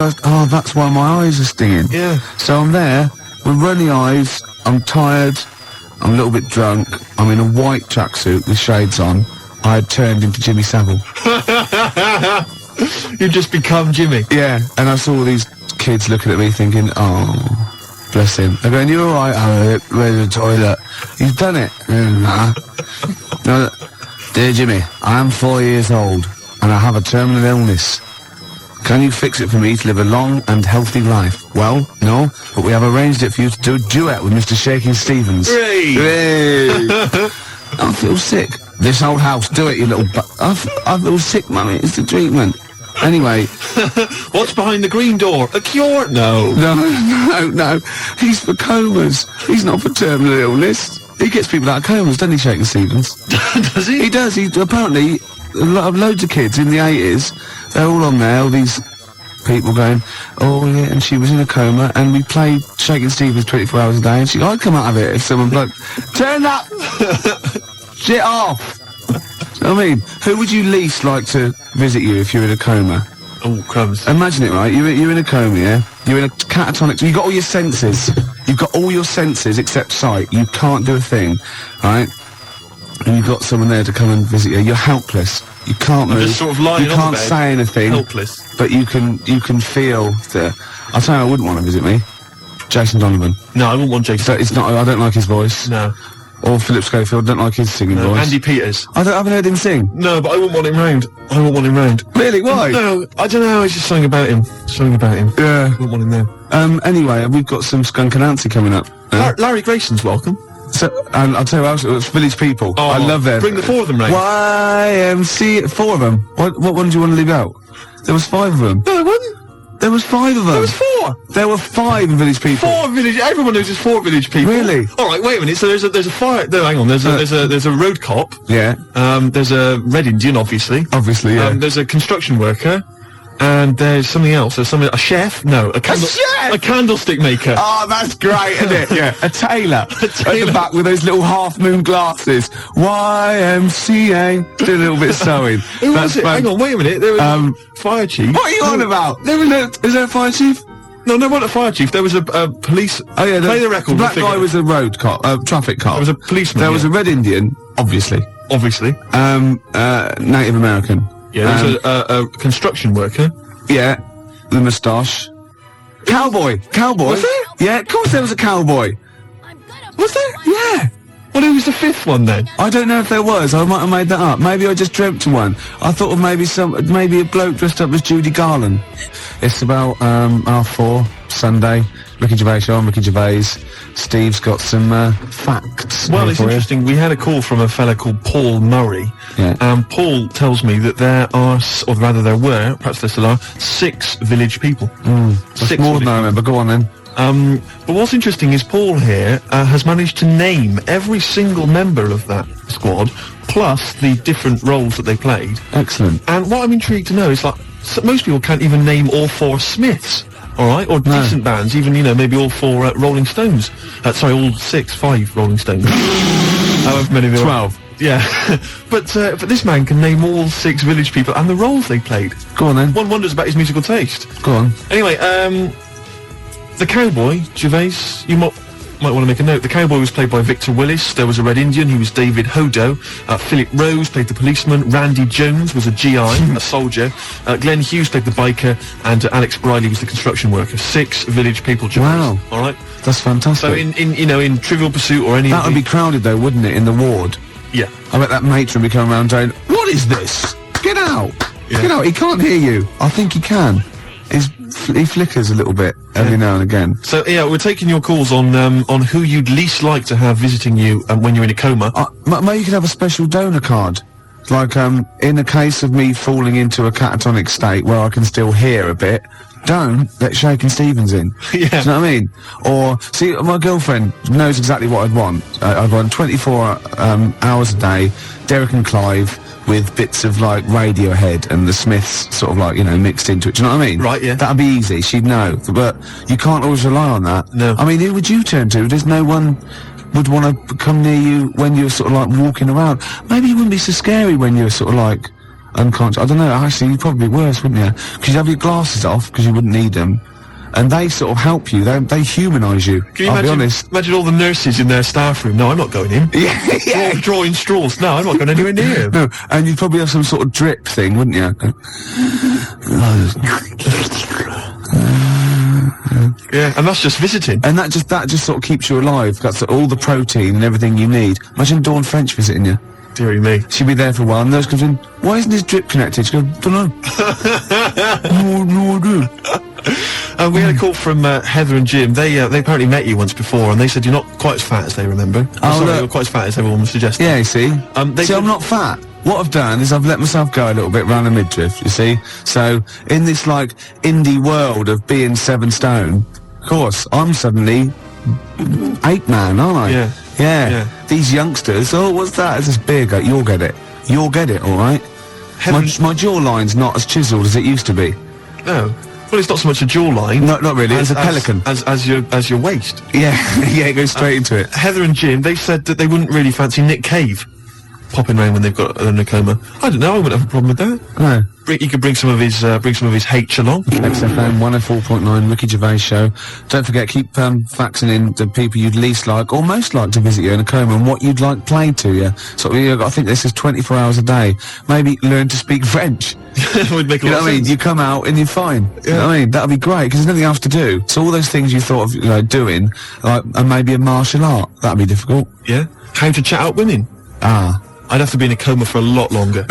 oh, that's why my eyes are stinging. Yeah. So I'm there, with runny eyes, I'm tired, I'm a little bit drunk, I'm in a white tracksuit with shades on. I had turned into Jimmy Savile. You've just become Jimmy. Yeah, and I saw all these kids looking at me thinking, oh, bless him. They're going, you alright? Oh, where's the toilet? He's done it. Nah. No, dear Jimmy, I am 4 years old, and I have a terminal illness. Can you fix it for me to live a long and healthy life? Well, no, but we have arranged it for you to do a duet with Mr. Shaking Stevens. Hooray! Hooray! I feel sick. This old house, do it, you little I feel sick, mummy. It's the treatment. Anyway. What's behind the green door? A cure? No. No. He's for comas. He's not for terminal illness. He gets people out of comas, doesn't he, Shaking Stevens? Does he? He does. He apparently, loads of kids in the 80s, they're all on there, all these people going, oh yeah, and she was in a coma, and we played Shaking Stevens 24 hours a day, and I'd come out of it if someone like, turn that shit off. You know what I mean? Who would you least like to visit you if you're in a coma? Oh, crumbs. Imagine it, right? You're in a coma, yeah? You're in a catatonic... You've got all your senses. You've got all your senses except sight. You can't do a thing, right? And you've got someone there to come and visit you. You're helpless. You can't move. Just sort of lying you on can't the bed, say anything. helpless. But you can feel the... I'll tell you, I wouldn't want to visit me. Jason Donovan. No, I wouldn't want Jason. So it's not... I don't like his voice. No. Or Philip Schofield. Don't like his singing voice. Andy Peters. I haven't heard him sing. No, but I wouldn't want him round. I wouldn't want him round. Really? Why? No, I don't know. It's just something about him. Yeah. I wouldn't want him there. Anyway, we've got some Skunk Anansi coming up. Larry Grayson's welcome. So, and I'll tell you what else, it's Village People. Oh, I love them. Bring the four of them round. YMCA, 4 of them. What one do you want to leave out? There was 5 of them. No, there wasn't. There was 5 of them. There was 4. There were 5 Village People. 4 village. Everyone knows there's 4 village people. Really? All right. Wait a minute. So there's a fire. No, hang on. There's a road cop. Yeah. There's a Red Indian, obviously. Obviously, yeah. There's a construction worker. And there's something else. There's a chef? No, a chef? A candlestick maker. Oh, that's great, isn't it? Yeah. A tailor. At the back with those little half-moon glasses. YMCA. Do a little bit of sewing. Who was it? Hang on, wait a minute. There was a fire chief. What are you on about? Is there a fire chief? No, wasn't a fire chief. There was a police... Oh, yeah. Play the record. The black guy was a road cop, traffic cop. There was a policeman. There was a Red Indian, obviously. Obviously. Native American. Yeah, there was a construction worker. Yeah, the moustache. Cowboy. Was there? Yeah, of course there was a cowboy. Was there? Yeah. Well, who was the 5th one then? I don't know if there was. I might have made that up. Maybe I just dreamt of one. I thought of maybe a bloke dressed up as Judy Garland. It's about 4 Sunday. Ricky Gervais show. I'm Ricky Gervais. Steve's got some facts. Well, it's interesting. We had a call from a fella called Paul Murray. Yeah. Paul tells me that there are, or rather there were, perhaps there still are, 6 village people. That's 6 more than I remember. Go on then. But what's interesting is Paul here has managed to name every single member of that squad, plus the different roles that they played. Excellent. And what I'm intrigued to know is, like, most people can't even name all 4 Smiths. All right, or decent bands, even, maybe all 4 Rolling Stones. Sorry, all 5 Rolling Stones. However many there 12. Are. Yeah, but this man can name all 6 village people and the roles they played. Go on then. One wonders about his musical taste. Go on. Anyway, the cowboy, Gervais, you might want to make a note. The cowboy was played by Victor Willis. There was a Red Indian, he was David Hodo. Philip Rose played the policeman. Randy Jones was a GI, a soldier. Glenn Hughes played the biker. And Alex Briley was the construction worker. 6 village people, Gervais. Wow. All right? That's fantastic. So in Trivial Pursuit or any that would be crowded though, wouldn't it, in the ward? Yeah. I bet that matron would be coming around going, what is this? Get out! Yeah. Get out, he can't hear you. I think he can. He flickers a little bit every now and again. So, yeah, we're taking your calls on who you'd least like to have visiting you when you're in a coma. Maybe you could have a special donor card. Like, in the case of me falling into a catatonic state where I can still hear a bit, don't let Shaking Stevens in. Yeah. Do you know what I mean? Or, see, my girlfriend knows exactly what I'd want. I'd want 24 hours a day, Derek and Clive, with bits of, like, Radiohead and the Smiths sort of, like, mixed into it. Do you know what I mean? Right, yeah. That'd be easy. She'd know. But you can't always rely on that. No. I mean, who would you turn to? There's no one would want to come near you when you're sort of, like, walking around. Maybe you wouldn't be so scary when you're sort of, like, unconscious. I don't know, actually, you'd probably be worse, wouldn't you? Because you'd have your glasses off, because you wouldn't need them. And they sort of help you, they humanise you. Can you I'll be honest. imagine all the nurses in their staff room? No, I'm not going in. Yeah. Drawing straws. No, I'm not going anywhere near him. No, and you'd probably have some sort of drip thing, wouldn't you? Yeah, and that's just visiting. And that just sort of keeps you alive. That's all the protein and everything you need. Imagine Dawn French visiting you. Dearie me. She'd be there for a while, and nurse comes in, why isn't his drip connected? She goes, don't know. No idea. We had a call from Heather and Jim. They apparently met you once before, and they said you're not quite as fat as they remember. You're quite as fat as everyone was suggesting. Yeah, you see? See, I'm not fat. What I've done is I've let myself go a little bit round the midriff, you see? So, in this, like, indie world of being 7 stone, of course, I'm suddenly 8 man, aren't I? Yeah. These youngsters, oh, what's that? It's this beer gut. You'll get it. You'll get it, all right? My jawline's not as chiselled as it used to be. No. Well, it's not so much a jawline. No, not really. It's a pelican. As your waist. Yeah, yeah, it goes straight into it. Heather and Jim, they said that they wouldn't really fancy Nick Cave popping round when they've got a coma. I don't know. I wouldn't have a problem with that. No. He could bring some of his H along. XFM 104.9 Ricky Gervais show. Don't forget, keep faxing in the people you'd least like or most like to visit you in a coma and what you'd like played to you. So I think this is 24 hours a day. Maybe learn to speak French. Would make a lot You know of what I mean? sense. You come out and you're fine. You know what I mean? That'd be great because there's nothing else to do. So all those things you thought of doing, like and maybe a martial art, that'd be difficult. Yeah. How to chat out women. Ah. I'd have to be in a coma for a lot longer.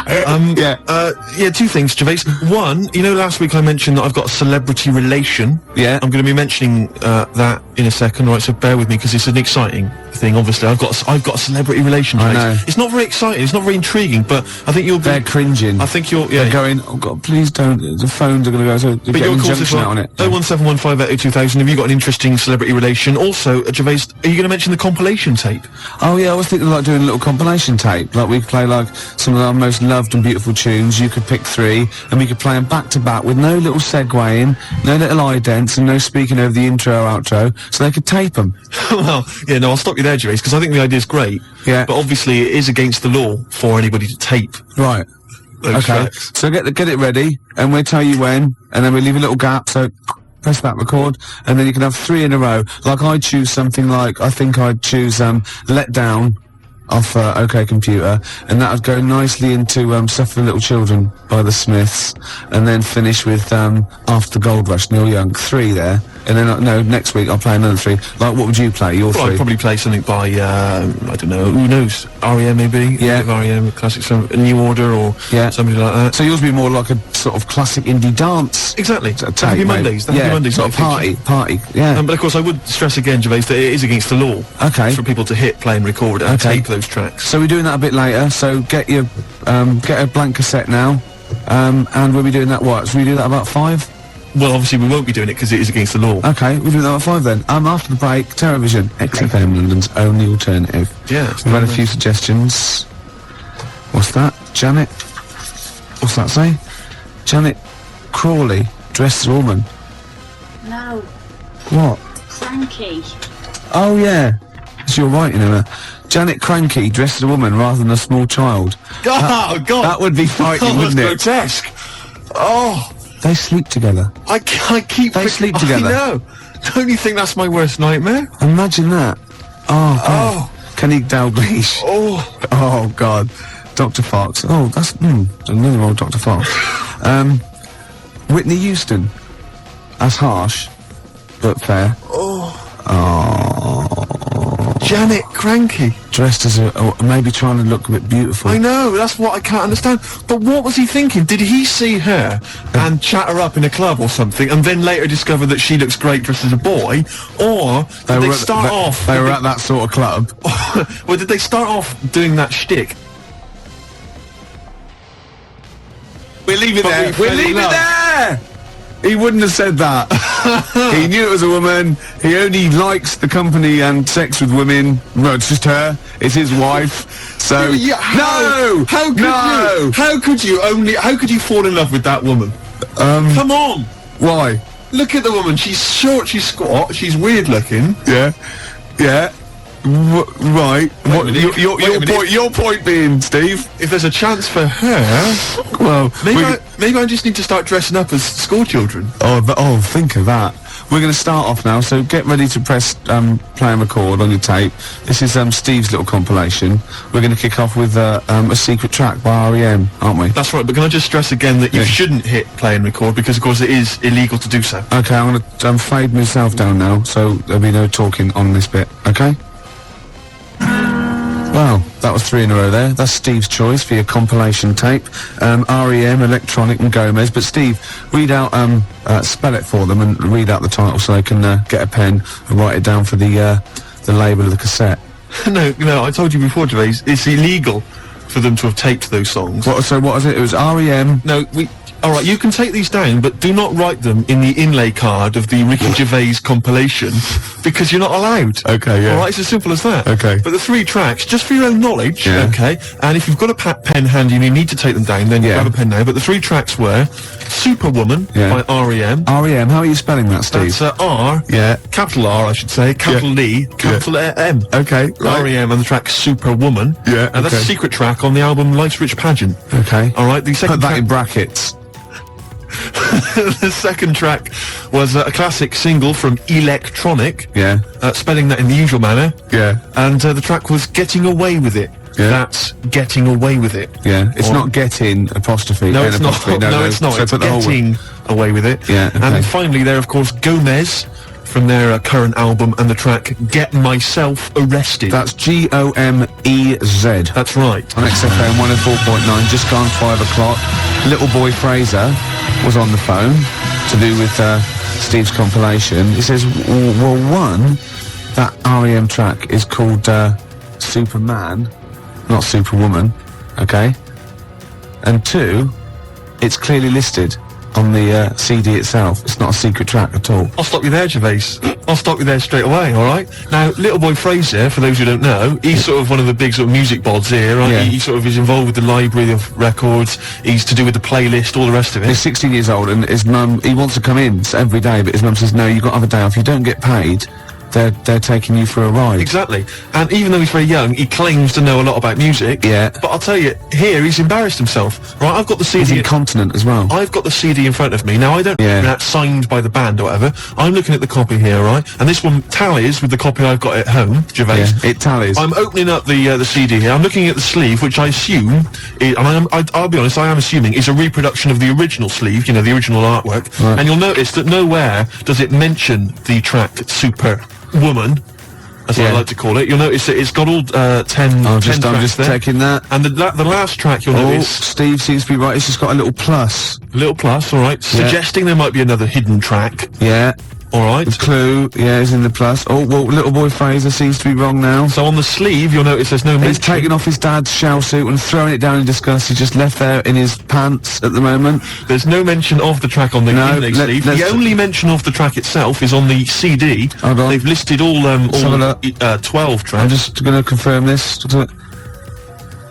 Yeah, 2 things, Gervais. One, last week I mentioned that I've got a celebrity relation. Yeah. I'm going to be mentioning that in a second, right? So bear with me because it's an exciting thing. Obviously, I've got a celebrity relation. I Gervais. know. It's not very exciting. It's not very intriguing, but I think you'll be. They're cringing. I think you're. They're going, oh God, please don't. The phones are going to go. So But your calls as well. out on it. 01715802000. Have you got an interesting celebrity relation? Also, Gervais, are you going to mention the compilation tape? Oh yeah, I was thinking like doing a little compilation tape. Like we could play like some of our most loved and beautiful tunes. You could pick 3, and we could play them back to back with no little segueing, no little idents, and no speaking over the intro or outro, so they could tape them. Well, yeah, no, I'll stop you there, Gervais, because I think the idea's great. Yeah. But obviously, it is against the law for anybody to tape. Right. Those Okay. tracks. So get it ready, and we'll tell you when, and then we'll leave a little gap. So press that record, and then you can have 3 in a row. Like I choose something like I think I'd choose "Let Down" off OK Computer, and that would go nicely into Suffer Little Children by the Smiths, and then finish with After the Gold Rush, Neil Young. 3 there, and then no, next week I'll play another 3. Like what would you play? Your Well, 3? I'd probably play something by, I don't know, who knows? R.E.M. maybe? Yeah. R.E.M., classic, a New Order or something like that. So yours would be more like a sort of classic indie dance. Exactly. Tape, Happy mate. Mondays. The Yeah, Happy Mondays. sort of in the future. party. Yeah. But of course, I would stress again, Gervais, that it is against the law. Okay. For people to hit, play and record and Okay. tape those tracks. So we're doing that a bit later. So get a blank cassette now, and we'll be doing that. What? So we do that about 5. Well, obviously, we won't be doing it because it is against the law. Okay, we'll do that about 5 then. After the break, Television, XFM London's only alternative. Yeah. We've had a few suggestions. What's that? Janet. What's that say? Janet Crawley, dressed as a woman. No, What? Frankie. Oh yeah, it's your writing, Emma. Janet Cranky dressed as a woman rather than a small child. Oh, God! That would be frightening, Oh, wouldn't that's it? grotesque. Oh, They sleep together. I keep... They sleep together. I know. Don't you think that's my worst nightmare? Imagine that. Oh, God. Canique Dalglish. Oh, God. Dr. Fox. Oh, that's... another old Dr. Fox. Whitney Houston. That's harsh, but fair. Janet Cranky. Dressed as maybe trying to look a bit beautiful. I know, that's what I can't understand. But what was he thinking? Did he see her and chat her up in a club or something, and then later discover that she looks great dressed as a boy? Or did they start off... They were at that sort of club. Well, did they start off doing that shtick? We'll leave it But there. we fell We'll in leave it love. there! He wouldn't have said that. He knew it was a woman. He only likes the company and sex with women. No, it's just her. It's his wife. So Yeah, no, How could you fall in love with that woman? Come on! Why? Look at the woman. She's short. She's squat. She's weird looking. Yeah, yeah. Right. What, minute. Wait a minute. your point being, Steve? If there's a chance for her, Well, maybe I just need to start dressing up as school children. Think of that. We're going to start off now, so get ready to press play and record on your tape. This is Steve's little compilation. We're going to kick off with a secret track by R.E.M., aren't we? That's right, but can I just stress again that you shouldn't hit play and record because, of course, it is illegal to do so. Okay, I'm going to fade myself down now, so there'll be no talking on this bit, okay? Well, that was 3 in a row there. That's Steve's choice for your compilation tape. R.E.M., Electronic and Gomez. But Steve, read out, spell it for them and read out the title so they can get a pen and write it down for the label of the cassette. No, I told you before, Gervais, it's illegal for them to have taped those songs. So what was it? It was R.E.M. No, alright, you can take these down, but do not write them in the inlay card of the Ricky Gervais compilation, because you're not allowed. Okay, yeah. Alright, it's as simple as that. Okay. But the 3 tracks, just for your own knowledge, okay, and if you've got a pen handy and you need to take them down, then you grab a pen now, but the 3 tracks were Superwoman by R.E.M. R.E.M., how are you spelling that, Steve? That's R, capital R, I should say, capital E, capital M. Okay, right. R.E.M. and the track Superwoman. Yeah, and that's a secret track on the album Life's Rich Pageant. Okay. Alright, the second Put that track... in brackets. The second track was a classic single from Electronic. Yeah. Spelling that in the usual manner. Yeah. And the track was Getting Away With It. Yeah. That's Getting Away With It. Yeah. It's not getting apostrophe. No, it's not. Apostrophe. No, it's not. So It's put the whole Getting Away With It. Yeah, okay. And then finally there, of course, Gomez from their current album and the track Get Myself Arrested. That's Gomez. That's right. On XFM 104.9, just gone 5 o'clock. Little boy Fraser was on the phone to do with Steve's compilation. He says, well, one, that R.E.M. track is called Superman, not Superwoman, okay? And 2, it's clearly listed on the CD itself. It's not a secret track at all. I'll stop you there, Gervais. I'll stop you there straight away, alright? Now, Little Boy Fraser, for those who don't know, he's sort of one of the big sort of music bods here, right? Yeah. He sort of is involved with the library of records, he's to do with the playlist, all the rest of it. He's 16 years old and his mum, he wants to come in every day, but his mum says, no, you've got to have a day off. You don't get paid. They're taking you for a ride. Exactly. And even though he's very young, he claims to know a lot about music. Yeah. But I'll tell you, here he's embarrassed himself. Right, I've got the CD. He's incontinent as well. I've got the CD in front of me. Now, I don't know that's signed by the band or whatever. I'm looking at the copy here, right? And this one tallies with the copy I've got at home, Gervais. Yeah, it tallies. I'm opening up the CD here. I'm looking at the sleeve, which I assume, I'll be honest, I am assuming is a reproduction of the original sleeve, you know, the original artwork. Right. And you'll notice that nowhere does it mention the track Superwoman, as I like to call it. You'll notice that it's got all 10 I'm 10 just tracks there. taking that. And the last track you'll notice... Steve seems to be right. It's just got a little plus. Little plus, alright. Suggesting there might be another hidden track. Yeah. Alright. The clue, is in the plus. Oh, well, Little Boy Fraser seems to be wrong now. So on the sleeve, you'll notice there's no mention. He's taken off his dad's shell suit and throwing it down in disgust. He's just left there in his pants at the moment. There's no mention of the track on the inlay sleeve. The only mention of the track itself is on the CD. Hold on. They've listed all 12 tracks. I'm just going to confirm this.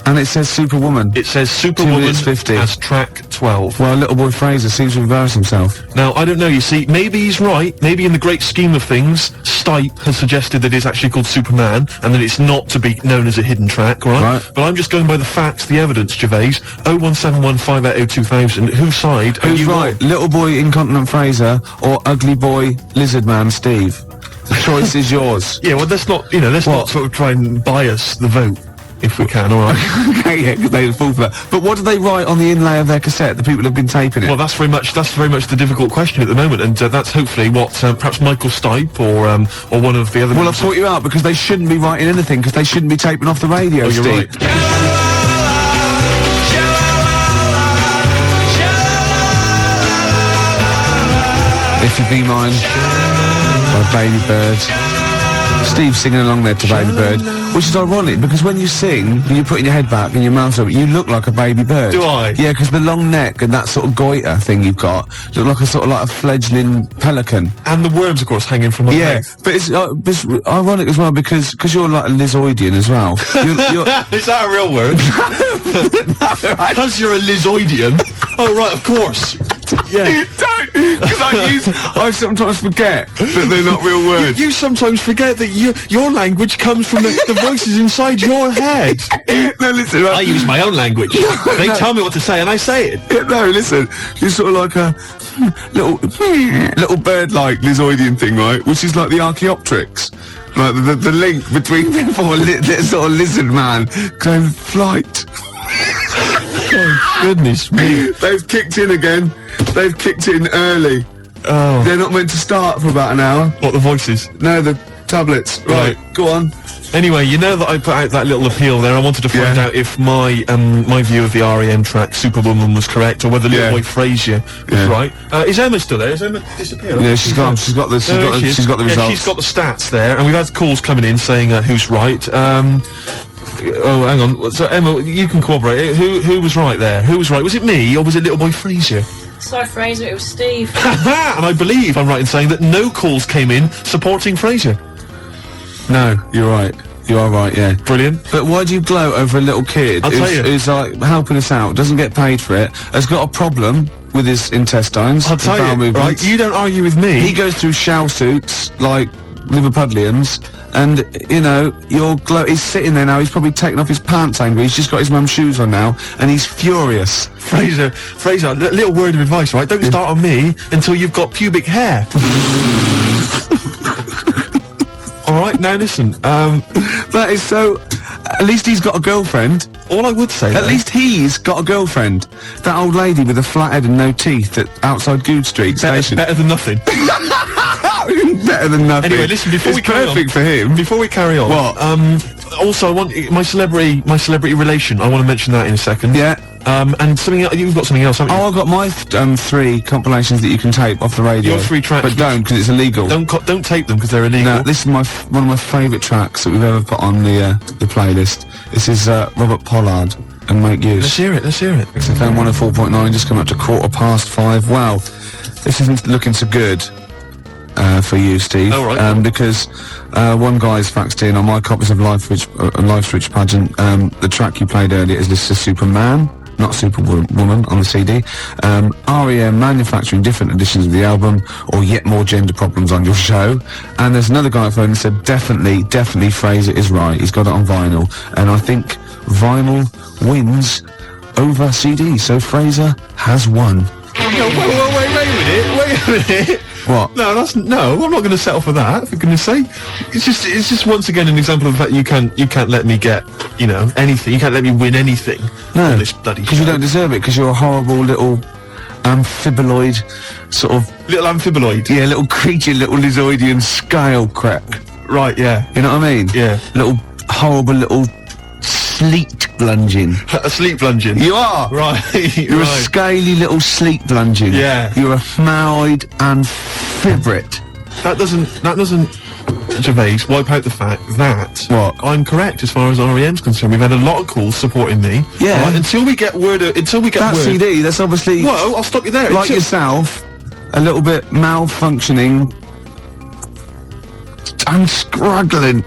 And it says Superwoman. It says 2 Superwoman minutes 50. as track 12. Well, Little Boy Fraser seems to embarrass himself. Now, I don't know, you see, maybe he's right. Maybe in the great scheme of things, Stipe has suggested that it's actually called Superman, and that it's not to be known as a hidden track, right? But I'm just going by the facts, the evidence, Gervais. 01715802000, whose side are Who's you right? on? Little Boy Incontinent Fraser or Ugly Boy Lizard Man Steve? The choice is yours. Yeah, well, let's not, let's not sort of try and bias the vote. If we can, alright. Okay, yeah, because they fall for that. But what do they write on the inlay of their cassette? The people have been taping it. Well, that's very much the difficult question at the moment, and that's hopefully what perhaps Michael Stipe or one of the other. Well, I've thought you out because they shouldn't be writing anything because they shouldn't be taping off the radio. Oh, you're Steve. right. If You Be Mine by Baby Bird. Steve singing along there to Baby Bird, which is ironic because when you sing and you're putting your head back and your mouth's open, you look like a baby bird. Do I? Yeah, because the long neck and that sort of goiter thing you've got look like a sort of like a fledgling pelican. And the worms, of course, hanging from my mouth. But it's ironic as well because you're like a Lizoidian as well. You're Is that a real word? Because you're a Lizoidian. Oh, right, of course. Yeah. Don't, because I sometimes forget that they're not real words. You sometimes forget that your language comes from the voices inside your head. No, listen. I use my own language. They tell me what to say and I say it. Yeah, no, listen. You're sort of like a little bird-like Lizoidian thing, right? Which is like the Archaeopteryx. Like the link between sort of lizard man going flight. Oh, goodness me. They've kicked in again. They've kicked in early. Oh. They're not meant to start for about an hour. What, the voices? No, the tablets. Right, go on. Anyway, you know that I put out that little appeal there. I wanted to find out if my my view of the REM track Superwoman was correct, or whether Little Boy Frazier was right. Is Emma still there? Has Emma disappeared? Yeah, she's gone. She's got the results. She's got the stats there, and we've had calls coming in saying who's right. Oh, hang on. So Emma, you can corroborate. Who was right there? Who was right? Was it me or was it Little Boy Frazier? Sorry, Fraser, it was Steve. And I believe I'm right in saying that no calls came in supporting Frazier. No, you're right. You are right, yeah. Brilliant. But why do you gloat over a little kid I'll tell you. who's like helping us out, doesn't get paid for it, has got a problem with his intestines? I'll tell bowel you, movements. right, you don't argue with me. He goes through shell suits like Liverpudlians, and, you know, he's sitting there now, he's probably taken off his pants angry, he's just got his mum's shoes on now, and he's furious. Fraser, little word of advice, right? Don't start on me until you've got pubic hair. Alright, now listen, That is so... At least he's got a girlfriend. all I would say, At least he's got a girlfriend. That old lady with a flat head and no teeth at outside Good Street station. better than nothing. Better than nothing. Anyway, listen, before it's we carry perfect on, for him. Before we carry on, What? Also, I want my celebrity relation. I want to mention that in a second. Yeah. And something else, you've got something else, haven't you? Oh, I've got my 3 compilations that you can tape off the radio. Your 3 tracks, But don't, because it's illegal. Don't tape them because they're illegal. No, this is one of my favourite tracks that we've ever put on the playlist. This is Robert Pollard and Make Use. Let's hear it. It's FM 104.9, just come up to 5:15. Well, this isn't looking so good for you, Steve. Oh, right. Because one guy's faxed in on my copies of Life Switch Pageant. The track you played earlier is listed as Superman, not Superwoman on the CD. REM manufacturing different editions of the album, or yet more gender problems on your show. And there's another guy phone that said definitely Fraser is right. He's got it on vinyl, and I think vinyl wins over CD. So Fraser has won. No, wait a minute. What? No, I'm not going to settle for that, for goodness sake. It's just once again an example of the fact you can't let me get, anything. You can't let me win anything on this bloody show. Because you don't deserve it, because you're a horrible little amphibiloid sort of... Little amphibiloid. Yeah, little creature, little Lizoidian scale crap. Right, yeah. You know what I mean? Yeah. Little, horrible little sleet blunging. A sleep lunging. You are! Right. You're a scaly little sleep blunging. Yeah. You're a hmoid amphibrate. That doesn't, Gervais, wipe out the fact that What? I'm correct as far as REM's concerned. We've had a lot of calls supporting me. Yeah. Right, until we get word. That CD, that's obviously... Well, I'll stop you there. Like yourself, a little bit malfunctioning and struggling.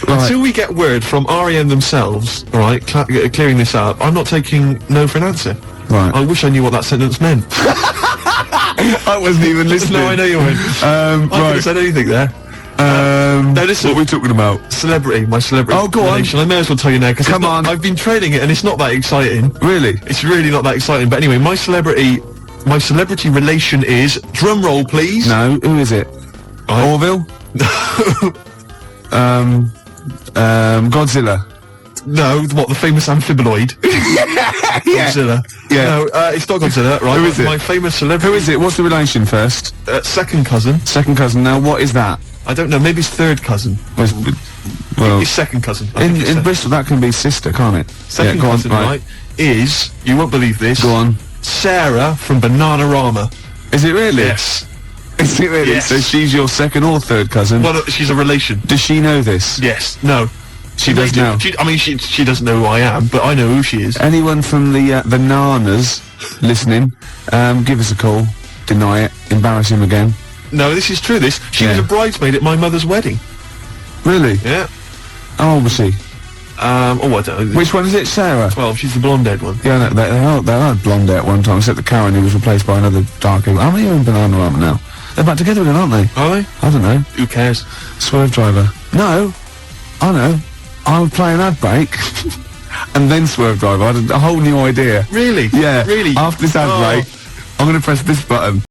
Until we get word from REM themselves, right, clearing this up, I'm not taking no for an answer. Right. I wish I knew what that sentence meant. I wasn't even listening. No, I know you weren't. I could have said anything there. No, listen. What are we talking about? Celebrity, my celebrity Oh, go on. relation. I may as well tell you now, because Come on. I've been training it and it's not that exciting. Really? It's really not that exciting. But anyway, my celebrity relation is, drum roll please. No, who is it? Orville? Godzilla. No, what, the famous amphibiloid? Godzilla. Yeah. No, it's not Godzilla, right? Who is it? My famous celebrity. Who is it? What's the relation first? Second cousin. Second cousin. Now, what is that? I don't know, maybe it's third cousin. Well, It's second cousin. I think it's in second. Bristol, that can be sister, can't it? Second yeah, go cousin, on, right, is, you won't believe this, Go on. Sarah from Bananarama. Is it really? Yes. Is it really? Yes. So she's your second or third cousin? Well, she's a relation. Does she know this? Yes. No. She does now. She doesn't know who I am, but I know who she is. Anyone from the Nanas listening, give us a call. Deny it. Embarrass him again. No, this is true, She was Yeah. a bridesmaid at my mother's wedding. Really? Yeah. How old was she? I don't know. Which one is it, Sarah? Well, she's the blonde-haired one. Yeah, no, they are blonde at one time, except that Karen, who was replaced by another darker. How many are in Banana Rama now? They're back together again, aren't they? Are they? I don't know. Who cares? Swerve Driver. No, I know. I would play an ad break, and then Swerve Driver. I had a whole new idea. Really? Yeah. Really? After this ad break, I'm going to press this button.